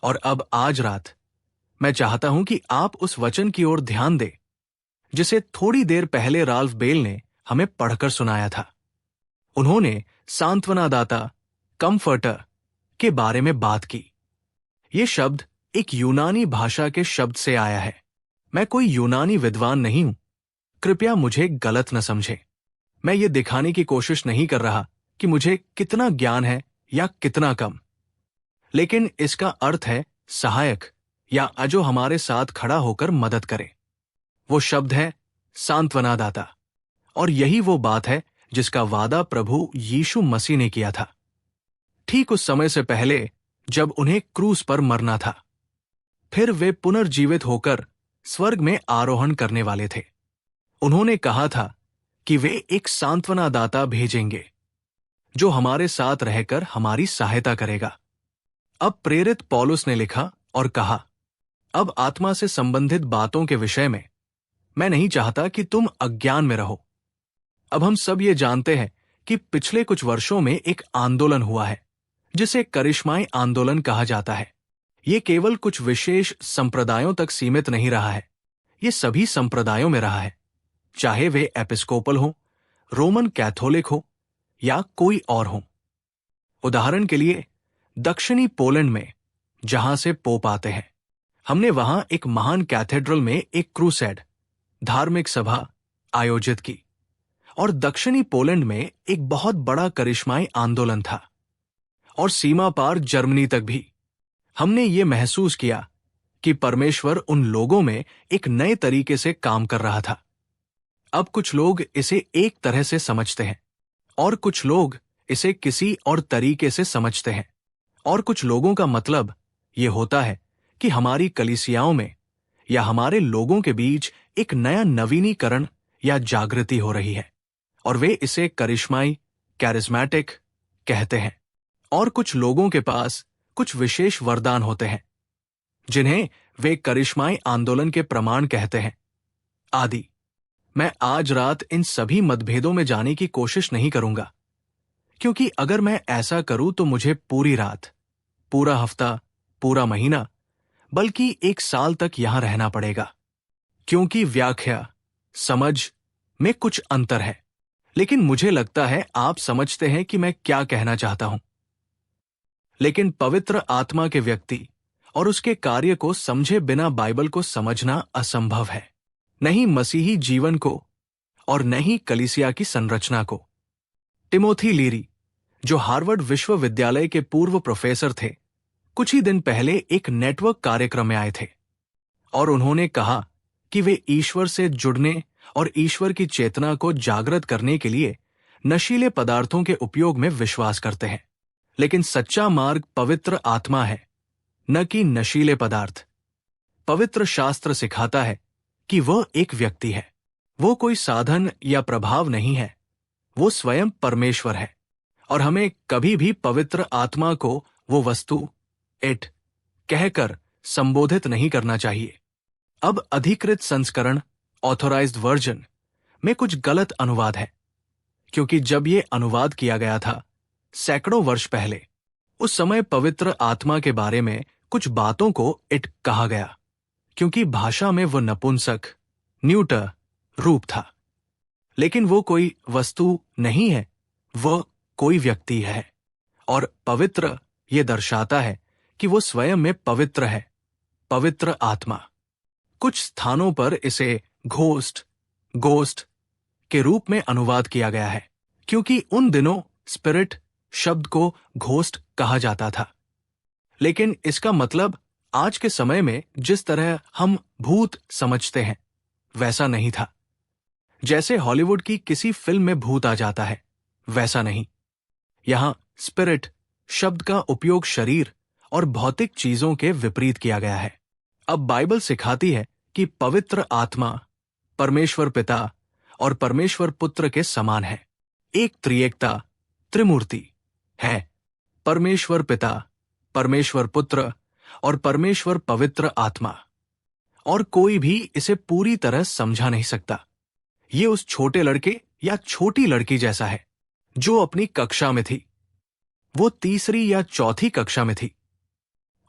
और अब आज रात मैं चाहता हूं कि आप उस वचन की ओर ध्यान दें जिसे थोड़ी देर पहले राल्फ बेल ने हमें पढ़कर सुनाया था। उन्होंने सांत्वनादाता, कंफर्टर के बारे में बात की। यह शब्द एक यूनानी भाषा के शब्द से आया है। मैं कोई यूनानी विद्वान नहीं हूं, कृपया मुझे गलत न समझें। मैं ये दिखाने की कोशिश नहीं कर रहा कि मुझे कितना ज्ञान है या कितना कम, लेकिन इसका अर्थ है सहायक या जो हमारे साथ खड़ा होकर मदद करे। वो शब्द है सांत्वनादाता, और यही वो बात है जिसका वादा प्रभु यीशु मसीह ने किया था, ठीक उस समय से पहले जब उन्हें क्रूस पर मरना था। फिर वे पुनर्जीवित होकर स्वर्ग में आरोहण करने वाले थे। उन्होंने कहा था कि वे एक सांत्वनादाता भेजेंगे जो हमारे साथ रहकर हमारी सहायता करेगा। अब प्रेरित पौलुस ने लिखा और कहा, अब आत्मा से संबंधित बातों के विषय में मैं नहीं चाहता कि तुम अज्ञान में रहो। अब हम सब ये जानते हैं कि पिछले कुछ वर्षों में एक आंदोलन हुआ है जिसे करिश्माई आंदोलन कहा जाता है। ये केवल कुछ विशेष संप्रदायों तक सीमित नहीं रहा है, ये सभी संप्रदायों में रहा है, चाहे वे एपिस्कोपल हो, रोमन कैथोलिक हो या कोई और हो। उदाहरण के लिए दक्षिणी पोलैंड में जहां से पोप आते हैं, हमने वहां एक महान कैथेड्रल में एक क्रूसेड, धार्मिक सभा आयोजित की, और दक्षिणी पोलैंड में एक बहुत बड़ा करिश्माई आंदोलन था, और सीमा पार जर्मनी तक भी। हमने ये महसूस किया कि परमेश्वर उन लोगों में एक नए तरीके से काम कर रहा था। अब कुछ लोग इसे एक तरह से समझते हैं और कुछ लोग इसे किसी और तरीके से समझते हैं, और कुछ लोगों का मतलब ये होता है कि हमारी कलीसियाओं में या हमारे लोगों के बीच एक नया नवीनीकरण या जागृति हो रही है, और वे इसे करिश्माई, कैरिस्मेटिक कहते हैं। और कुछ लोगों के पास कुछ विशेष वरदान होते हैं जिन्हें वे करिश्माई आंदोलन के प्रमाण कहते हैं आदि। मैं आज रात इन सभी मतभेदों में जाने की कोशिश नहीं करूंगा, क्योंकि अगर मैं ऐसा करूं तो मुझे पूरी रात, पूरा हफ्ता, पूरा महीना, बल्कि एक साल तक यहां रहना पड़ेगा, क्योंकि व्याख्या, समझ में कुछ अंतर है। लेकिन मुझे लगता है आप समझते हैं कि मैं क्या कहना चाहता हूं। लेकिन पवित्र आत्मा के व्यक्ति और उसके कार्य को समझे बिना बाइबल को समझना असंभव है, नहीं मसीही जीवन को और न ही कलीसिया की संरचना को। टिमोथी लीरी, जो हार्वर्ड विश्वविद्यालय के पूर्व प्रोफेसर थे, कुछ ही दिन पहले एक नेटवर्क कार्यक्रम में आए थे, और उन्होंने कहा कि वे ईश्वर से जुड़ने और ईश्वर की चेतना को जागृत करने के लिए नशीले पदार्थों के उपयोग में विश्वास करते हैं। लेकिन सच्चा मार्ग पवित्र आत्मा है, न कि नशीले पदार्थ। पवित्र शास्त्र सिखाता है कि वह एक व्यक्ति है, वो कोई साधन या प्रभाव नहीं है, वो स्वयं परमेश्वर है, और हमें कभी भी पवित्र आत्मा को वो वस्तु, इट कहकर संबोधित नहीं करना चाहिए। अब अधिकृत संस्करण, ऑथोराइज्ड वर्जन में कुछ गलत अनुवाद है, क्योंकि जब ये अनुवाद किया गया था सैकड़ों वर्ष पहले, उस समय पवित्र आत्मा के बारे में कुछ बातों को इट कहा गया, क्योंकि भाषा में वो नपुंसक, न्यूटर रूप था। लेकिन वो कोई वस्तु नहीं है, वह कोई व्यक्ति है, और पवित्र ये दर्शाता है कि वो स्वयं में पवित्र है, पवित्र आत्मा। कुछ स्थानों पर इसे गोस्ट के रूप में अनुवाद किया गया है, क्योंकि उन दिनों स्पिरिट शब्द को घोस्ट कहा जाता था। लेकिन इसका मतलब आज के समय में जिस तरह हम भूत समझते हैं वैसा नहीं था। जैसे हॉलीवुड की किसी फिल्म में भूत आ जाता है, वैसा नहीं। यहां स्पिरिट शब्द का उपयोग शरीर और भौतिक चीजों के विपरीत किया गया है। अब बाइबल सिखाती है कि पवित्र आत्मा परमेश्वर पिता और परमेश्वर पुत्र के समान है, एक त्रिएकता, त्रिमूर्ति है, परमेश्वर पिता, परमेश्वर पुत्र और परमेश्वर पवित्र आत्मा। और कोई भी इसे पूरी तरह समझा नहीं सकता। ये उस छोटे लड़के या छोटी लड़की जैसा है जो अपनी कक्षा में थी। वो तीसरी या चौथी कक्षा में थी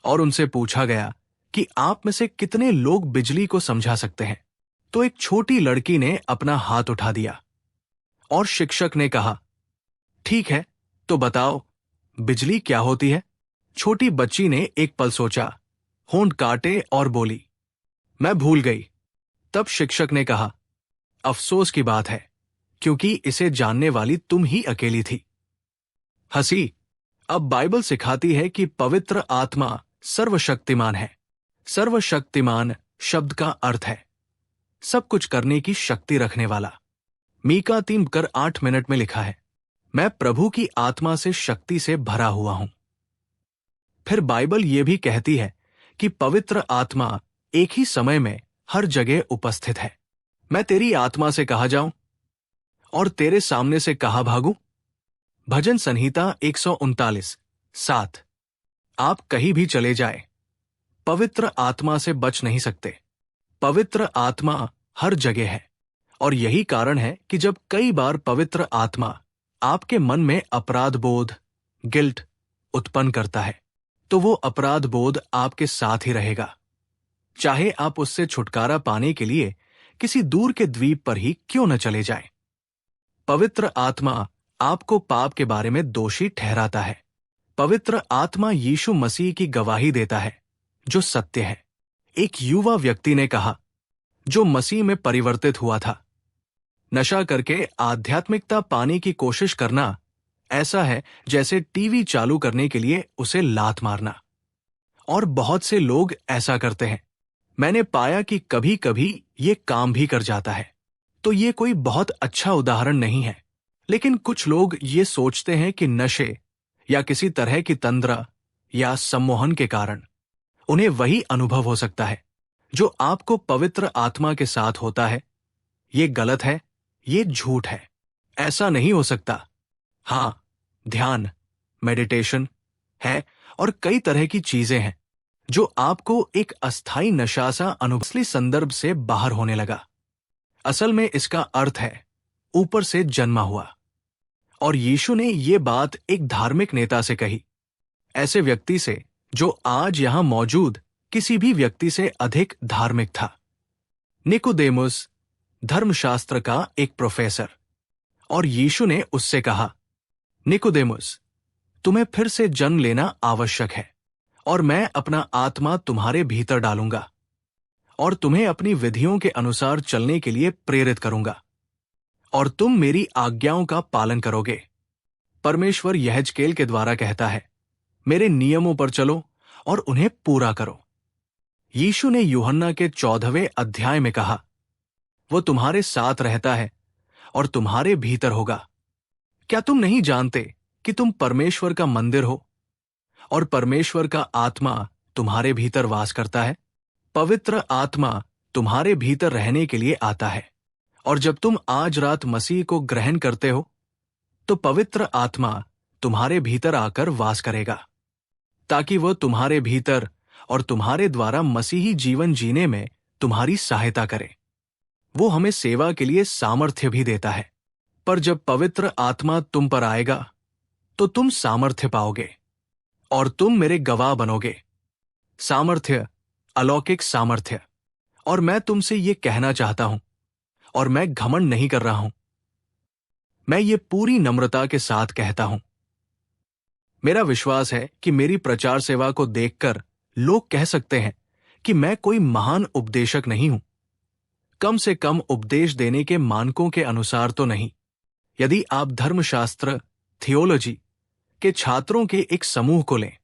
और उनसे पूछा गया कि आप में से कितने लोग बिजली को समझा सकते हैं। तो एक छोटी लड़की ने अपना हाथ उठा दिया और शिक्षक ने कहा, ठीक है, तो बताओ बिजली क्या होती है। छोटी बच्ची ने एक पल सोचा, होंठ काटे और बोली, मैं भूल गई। तब शिक्षक ने कहा, अफसोस की बात है, क्योंकि इसे जानने वाली तुम ही अकेली थी। हंसी। अब बाइबल सिखाती है कि पवित्र आत्मा सर्वशक्तिमान है। सर्वशक्तिमान शब्द का अर्थ है सब कुछ करने की शक्ति रखने वाला। मीका 3:8 में लिखा है, मैं प्रभु की आत्मा से शक्ति से भरा हुआ हूं। फिर बाइबल यह भी कहती है कि पवित्र आत्मा एक ही समय में हर जगह उपस्थित है। मैं तेरी आत्मा से कहा जाऊं और तेरे सामने से कहा भागूं। भजन संहिता 139:7। आप कहीं भी चले जाए, पवित्र आत्मा से बच नहीं सकते। पवित्र आत्मा हर जगह है और यही कारण है कि जब कई बार पवित्र आत्मा आपके मन में अपराध बोध, गिल्ट उत्पन्न करता है, तो वो अपराध बोध आपके साथ ही रहेगा, चाहे आप उससे छुटकारा पाने के लिए किसी दूर के द्वीप पर ही क्यों न चले जाएं। पवित्र आत्मा आपको पाप के बारे में दोषी ठहराता है। पवित्र आत्मा यीशु मसीह की गवाही देता है, जो सत्य है। एक युवा व्यक्ति ने कहा, जो मसीह में परिवर्तित हुआ था, नशा करके आध्यात्मिकता पाने की कोशिश करना ऐसा है जैसे टीवी चालू करने के लिए उसे लात मारना। और बहुत से लोग ऐसा करते हैं। मैंने पाया कि कभी कभी ये काम भी कर जाता है। तो ये कोई बहुत अच्छा उदाहरण नहीं है, लेकिन कुछ लोग ये सोचते हैं कि नशे या किसी तरह की तंद्रा या सम्मोहन के कारण उन्हें वही अनुभव हो सकता है जो आपको पवित्र आत्मा के साथ होता है। ये गलत है, ये झूठ है, ऐसा नहीं हो सकता। हाँ, ध्यान, मेडिटेशन है और कई तरह की चीजें हैं जो आपको एक अस्थायी नशा सा अनुभव संदर्भ से बाहर होने लगा। असल में इसका अर्थ है ऊपर से जन्मा हुआ। और यीशु ने ये बात एक धार्मिक नेता से कही, ऐसे व्यक्ति से जो आज यहां मौजूद किसी भी व्यक्ति से अधिक धार्मिक था। निकोदेमुस, धर्मशास्त्र का एक प्रोफेसर। और यीशु ने उससे कहा, निकोदेमुस, तुम्हें फिर से जन्म लेना आवश्यक है और मैं अपना आत्मा तुम्हारे भीतर डालूंगा और तुम्हें अपनी विधियों के अनुसार चलने के लिए प्रेरित करूंगा और तुम मेरी आज्ञाओं का पालन करोगे। परमेश्वर यहेजकेल के द्वारा कहता है, मेरे नियमों पर चलो और उन्हें पूरा करो। यीशु ने यूहन्ना के 14वें अध्याय में कहा, वो तुम्हारे साथ रहता है और तुम्हारे भीतर होगा। क्या तुम नहीं जानते कि तुम परमेश्वर का मंदिर हो और परमेश्वर का आत्मा तुम्हारे भीतर वास करता है? पवित्र आत्मा तुम्हारे भीतर रहने के लिए आता है और जब तुम आज रात मसीह को ग्रहण करते हो तो पवित्र आत्मा तुम्हारे भीतर आकर वास करेगा, ताकि वह तुम्हारे भीतर और तुम्हारे द्वारा मसीही जीवन जीने में तुम्हारी सहायता करे। वो हमें सेवा के लिए सामर्थ्य भी देता है। पर जब पवित्र आत्मा तुम पर आएगा तो तुम सामर्थ्य पाओगे और तुम मेरे गवाह बनोगे। सामर्थ्य, अलौकिक सामर्थ्य। और मैं तुमसे ये कहना चाहता हूं, और मैं घमंड नहीं कर रहा हूं, मैं ये पूरी नम्रता के साथ कहता हूं। मेरा विश्वास है कि मेरी प्रचार सेवा को देखकर लोग कह सकते हैं कि मैं कोई महान उपदेशक नहीं हूं, कम से कम उपदेश देने के मानकों के अनुसार तो नहीं। यदि आप धर्मशास्त्र, थियोलॉजी के छात्रों के एक समूह को लें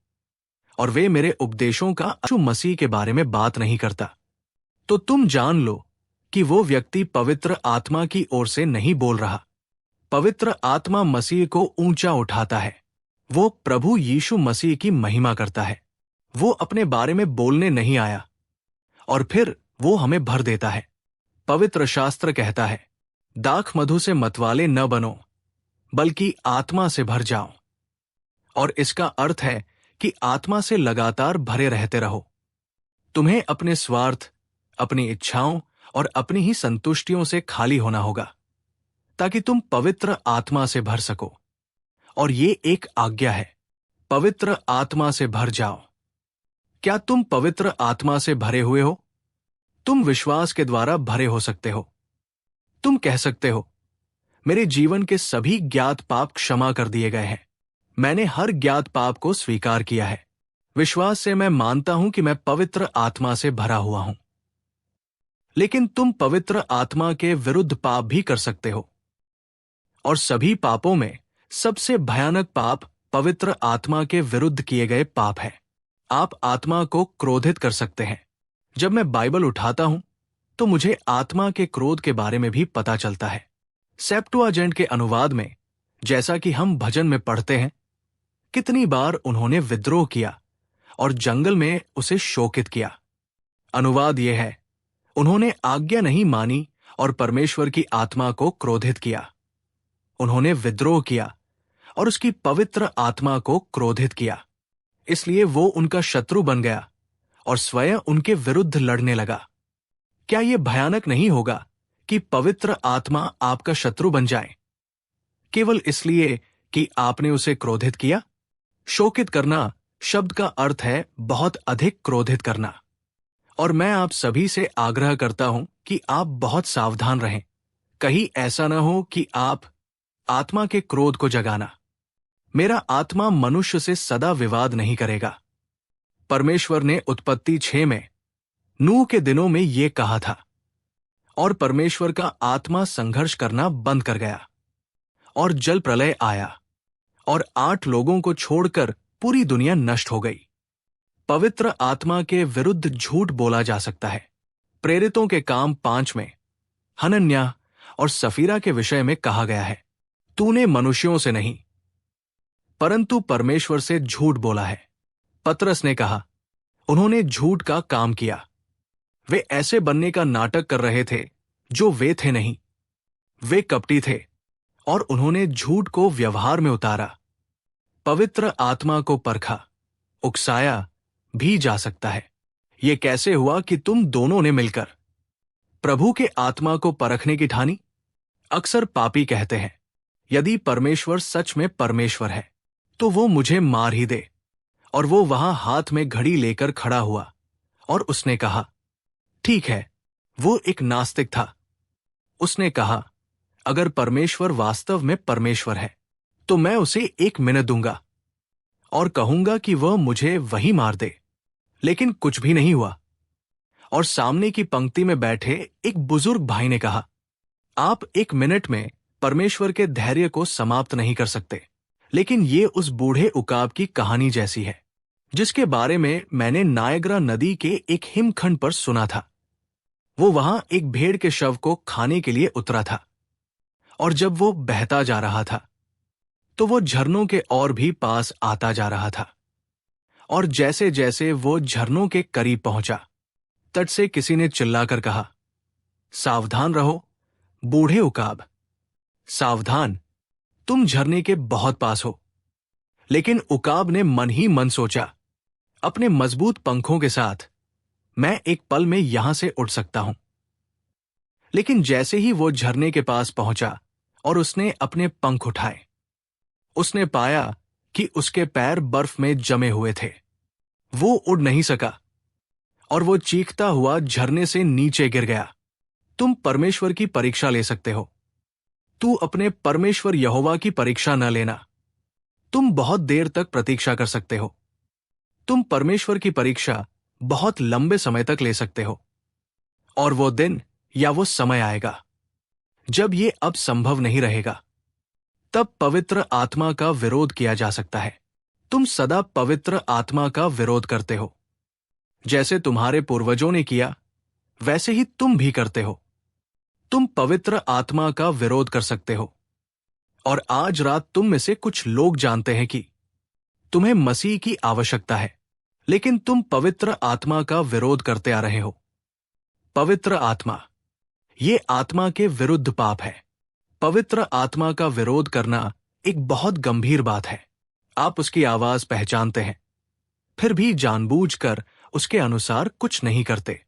और वे मेरे उपदेशों का यीशु मसीह के बारे में बात नहीं करता, तो तुम जान लो कि वो व्यक्ति पवित्र आत्मा की ओर से नहीं बोल रहा। पवित्र आत्मा मसीह को ऊंचा उठाता है। वो प्रभु यीशु मसीह की महिमा करता है। वो अपने बारे में बोलने नहीं आया और फिर वो हमें भर देता है। पवित्र शास्त्र कहता है, दाख मधु से मतवाले न बनो, बल्कि आत्मा से भर जाओ। और इसका अर्थ है कि आत्मा से लगातार भरे रहते रहो। तुम्हें अपने स्वार्थ, अपनी इच्छाओं और अपनी ही संतुष्टियों से खाली होना होगा, ताकि तुम पवित्र आत्मा से भर सको। और ये एक आज्ञा है, पवित्र आत्मा से भर जाओ। क्या तुम पवित्र आत्मा से भरे हुए हो? तुम विश्वास के द्वारा भरे हो सकते हो। तुम कह सकते हो, मेरे जीवन के सभी ज्ञात पाप क्षमा कर दिए गए हैं। मैंने हर ज्ञात पाप को स्वीकार किया है। विश्वास से मैं मानता हूं कि मैं पवित्र आत्मा से भरा हुआ हूं। लेकिन तुम पवित्र आत्मा के विरुद्ध पाप भी कर सकते हो। और सभी पापों में सबसे भयानक पाप पवित्र आत्मा के विरुद्ध किए गए पाप है। आप आत्मा को क्रोधित कर सकते हैं। जब मैं बाइबल उठाता हूं तो मुझे आत्मा के क्रोध के बारे में भी पता चलता है। सेप्टुअजेंट के अनुवाद में, जैसा कि हम भजन में पढ़ते हैं, कितनी बार उन्होंने विद्रोह किया और जंगल में उसे शोकित किया। अनुवाद यह है, उन्होंने आज्ञा नहीं मानी और परमेश्वर की आत्मा को क्रोधित किया। उन्होंने विद्रोह किया और उसकी पवित्र आत्मा को क्रोधित किया। इसलिए वो उनका शत्रु बन गया और स्वयं उनके विरुद्ध लड़ने लगा। क्या यह भयानक नहीं होगा कि पवित्र आत्मा आपका शत्रु बन जाए, केवल इसलिए कि आपने उसे क्रोधित किया? शोकित करना शब्द का अर्थ है बहुत अधिक क्रोधित करना। और मैं आप सभी से आग्रह करता हूं कि आप बहुत सावधान रहें। कहीं ऐसा न हो कि आप आत्मा के क्रोध को जगाना। मेरा आत्मा मनुष्य से सदा विवाद नहीं करेगा। परमेश्वर ने उत्पत्ति 6 में नूह के दिनों में यह कहा था, और परमेश्वर का आत्मा संघर्ष करना बंद कर गया और जल प्रलय आया और 8 लोगों को छोड़कर पूरी दुनिया नष्ट हो गई। पवित्र आत्मा के विरुद्ध झूठ बोला जा सकता है। प्रेरितों के काम 5 में हनन्याह और सफीरा के विषय में कहा गया है, तूने मनुष्यों से नहीं परंतु परमेश्वर से झूठ बोला है। पतरस ने कहा, उन्होंने झूठ का काम किया। वे ऐसे बनने का नाटक कर रहे थे जो वे थे नहीं। वे कपटी थे और उन्होंने झूठ को व्यवहार में उतारा। पवित्र आत्मा को परखा, उकसाया भी जा सकता है। यह कैसे हुआ कि तुम दोनों ने मिलकर प्रभु के आत्मा को परखने की ठानी? अक्सर पापी कहते हैं, यदि परमेश्वर सच में परमेश्वर है तो वो मुझे मार ही दे। और वो वहां हाथ में घड़ी लेकर खड़ा हुआ और उसने कहा, ठीक है। वो एक नास्तिक था। उसने कहा, अगर परमेश्वर वास्तव में परमेश्वर है तो मैं उसे 1 मिनट दूंगा और कहूंगा कि वह मुझे वही मार दे। लेकिन कुछ भी नहीं हुआ। और सामने की पंक्ति में बैठे एक बुजुर्ग भाई ने कहा, आप 1 मिनट में परमेश्वर के धैर्य को समाप्त नहीं कर सकते। लेकिन ये उस बूढ़े उकाब की कहानी जैसी है जिसके बारे में मैंने नायग्रा नदी के एक हिमखंड पर सुना था। वो वहां एक भेड़ के शव को खाने के लिए उतरा था, और जब वो बहता जा रहा था तो वो झरनों के और भी पास आता जा रहा था। और जैसे जैसे वो झरनों के करीब पहुंचा, तट से किसी ने चिल्लाकर कहा, सावधान रहो बूढ़े उकाब, सावधान, तुम झरने के बहुत पास हो। लेकिन उकाब ने मन ही मन सोचा, अपने मजबूत पंखों के साथ मैं एक पल में यहां से उड़ सकता हूं। लेकिन जैसे ही वो झरने के पास पहुंचा और उसने अपने पंख उठाए, उसने पाया कि उसके पैर बर्फ में जमे हुए थे। वो उड़ नहीं सका और वो चीखता हुआ झरने से नीचे गिर गया। तुम परमेश्वर की परीक्षा ले सकते हो। तू अपने परमेश्वर यहोवा की परीक्षा न लेना। तुम बहुत देर तक प्रतीक्षा कर सकते हो। तुम परमेश्वर की परीक्षा बहुत लंबे समय तक ले सकते हो। और वो दिन या वो समय आएगा जब ये अब संभव नहीं रहेगा। तब पवित्र आत्मा का विरोध किया जा सकता है। तुम सदा पवित्र आत्मा का विरोध करते हो। जैसे तुम्हारे पूर्वजों ने किया, वैसे ही तुम भी करते हो। तुम पवित्र आत्मा का विरोध कर सकते हो। और आज रात तुम में से कुछ लोग जानते हैं कि तुम्हें मसीह की आवश्यकता है, लेकिन तुम पवित्र आत्मा का विरोध करते आ रहे हो। पवित्र आत्मा, ये आत्मा के विरुद्ध पाप है। पवित्र आत्मा का विरोध करना एक बहुत गंभीर बात है। आप उसकी आवाज पहचानते हैं, फिर भी जानबूझकर उसके अनुसार कुछ नहीं करते।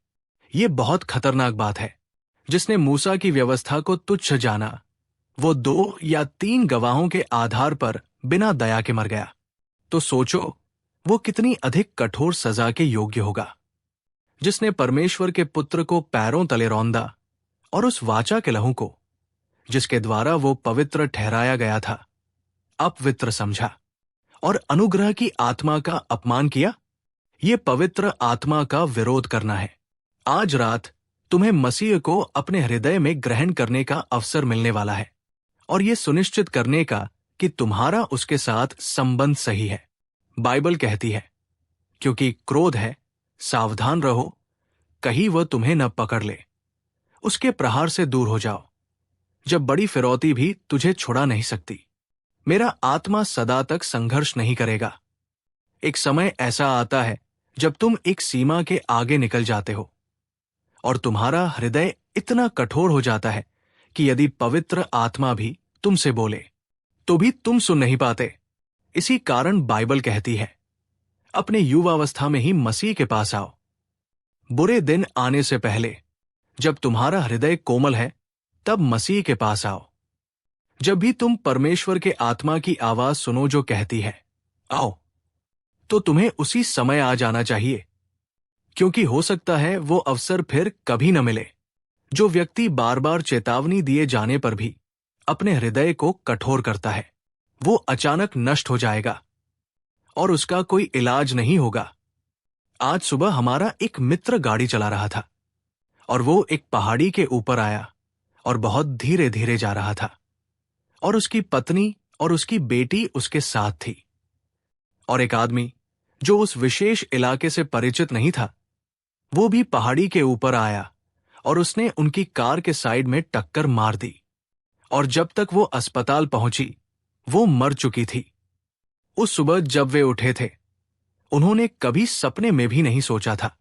ये बहुत खतरनाक बात है। जिसने मूसा की व्यवस्था को तुच्छ जाना, वो 2 या 3 गवाहों के आधार पर बिना दया के मर गया। तो सोचो, वो कितनी अधिक कठोर सजा के योग्य होगा। जिसने परमेश्वर के पुत्र को पैरों तले रौंदा और उस वाचा के लहू को, जिसके द्वारा वो पवित्र ठहराया गया था, अपवित्र समझा और अनुग्रह की आत्मा का अपमान किया। ये पवित्र आत्मा का विरोध करना है। आज रात तुम्हें मसीह को अपने हृदय में ग्रहण करने का अवसर मिलने वाला है और ये सुनिश्चित करने का कि तुम्हारा उसके साथ संबंध सही है। बाइबल कहती है, क्योंकि क्रोध है, सावधान रहो, कहीं वह तुम्हें न पकड़ ले। उसके प्रहार से दूर हो जाओ, जब बड़ी फिरौती भी तुझे छुड़ा नहीं सकती। मेरा आत्मा सदा तक संघर्ष नहीं करेगा। एक समय ऐसा आता है जब तुम एक सीमा के आगे निकल जाते हो और तुम्हारा हृदय इतना कठोर हो जाता है कि यदि पवित्र आत्मा भी तुमसे बोले तो भी तुम सुन नहीं पाते। इसी कारण बाइबल कहती है, अपने युवावस्था में ही मसीह के पास आओ, बुरे दिन आने से पहले। जब तुम्हारा हृदय कोमल है तब मसीह के पास आओ। जब भी तुम परमेश्वर के आत्मा की आवाज सुनो जो कहती है आओ, तो तुम्हें उसी समय आ जाना चाहिए, क्योंकि हो सकता है वो अवसर फिर कभी न मिले। जो व्यक्ति बार बार चेतावनी दिए जाने पर भी अपने हृदय को कठोर करता है, वो अचानक नष्ट हो जाएगा और उसका कोई इलाज नहीं होगा। आज सुबह हमारा एक मित्र गाड़ी चला रहा था और वो एक पहाड़ी के ऊपर आया और बहुत धीरे धीरे जा रहा था और उसकी पत्नी और उसकी बेटी उसके साथ थी। और एक आदमी जो उस विशेष इलाके से परिचित नहीं था, वो भी पहाड़ी के ऊपर आया और उसने उनकी कार के साइड में टक्कर मार दी और जब तक वो अस्पताल पहुंची वो मर चुकी थी। उस सुबह जब वे उठे थे, उन्होंने कभी सपने में भी नहीं सोचा था।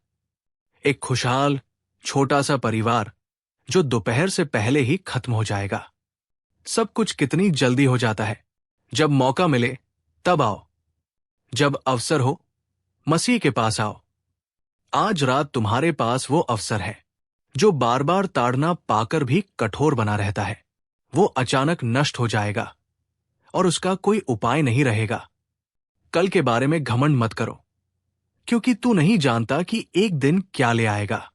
एक खुशहाल छोटा सा परिवार जो दोपहर से पहले ही खत्म हो जाएगा। सब कुछ कितनी जल्दी हो जाता है। जब मौका मिले तब आओ, जब अवसर हो मसीह के पास आओ। आज रात तुम्हारे पास वो अवसर है। जो बार बार ताड़ना पाकर भी कठोर बना रहता है, वो अचानक नष्ट हो जाएगा और उसका कोई उपाय नहीं रहेगा। कल के बारे में घमंड मत करो, क्योंकि तू नहीं जानता कि एक दिन क्या ले आएगा।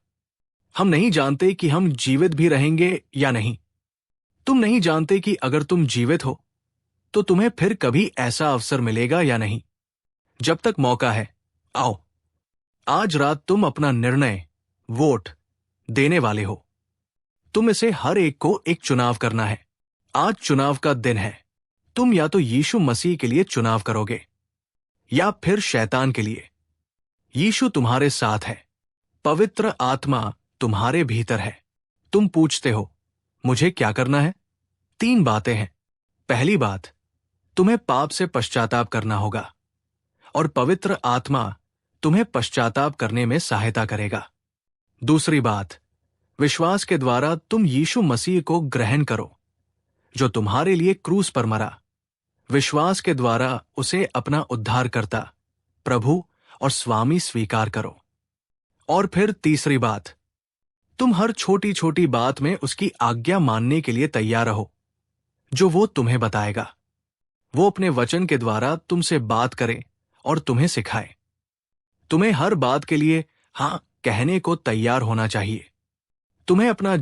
हम नहीं जानते कि हम जीवित भी रहेंगे या नहीं। तुम नहीं जानते कि अगर तुम जीवित हो तो तुम्हें फिर कभी ऐसा अवसर मिलेगा या नहीं। जब तक मौका है आओ। आज रात तुम अपना निर्णय, वोट देने वाले हो। तुम इसे हर एक को एक चुनाव करना है। आज चुनाव का दिन है। तुम या तो यीशु मसीह के लिए चुनाव करोगे या फिर शैतान के लिए। यीशु तुम्हारे साथ है, पवित्र आत्मा तुम्हारे भीतर है। तुम पूछते हो मुझे क्या करना है? 3 बातें हैं। पहली बात, तुम्हें पाप से पश्चाताप करना होगा और पवित्र आत्मा तुम्हें पश्चाताप करने में सहायता करेगा। दूसरी बात, विश्वास के द्वारा तुम यीशु मसीह को ग्रहण करो जो तुम्हारे लिए क्रूस पर मरा। विश्वास के द्वारा उसे अपना उद्धारकर्ता, प्रभु और स्वामी स्वीकार करो। और फिर तीसरी बात, तुम हर छोटी छोटी बात में उसकी आज्ञा मानने के लिए तैयार रहो जो वो तुम्हें बताएगा। वो अपने वचन के द्वारा तुमसे बात करे और तुम्हें सिखाए। तुम्हें हर बात के लिए हाँ कहने को तैयार होना चाहिए। तुम्हें अपना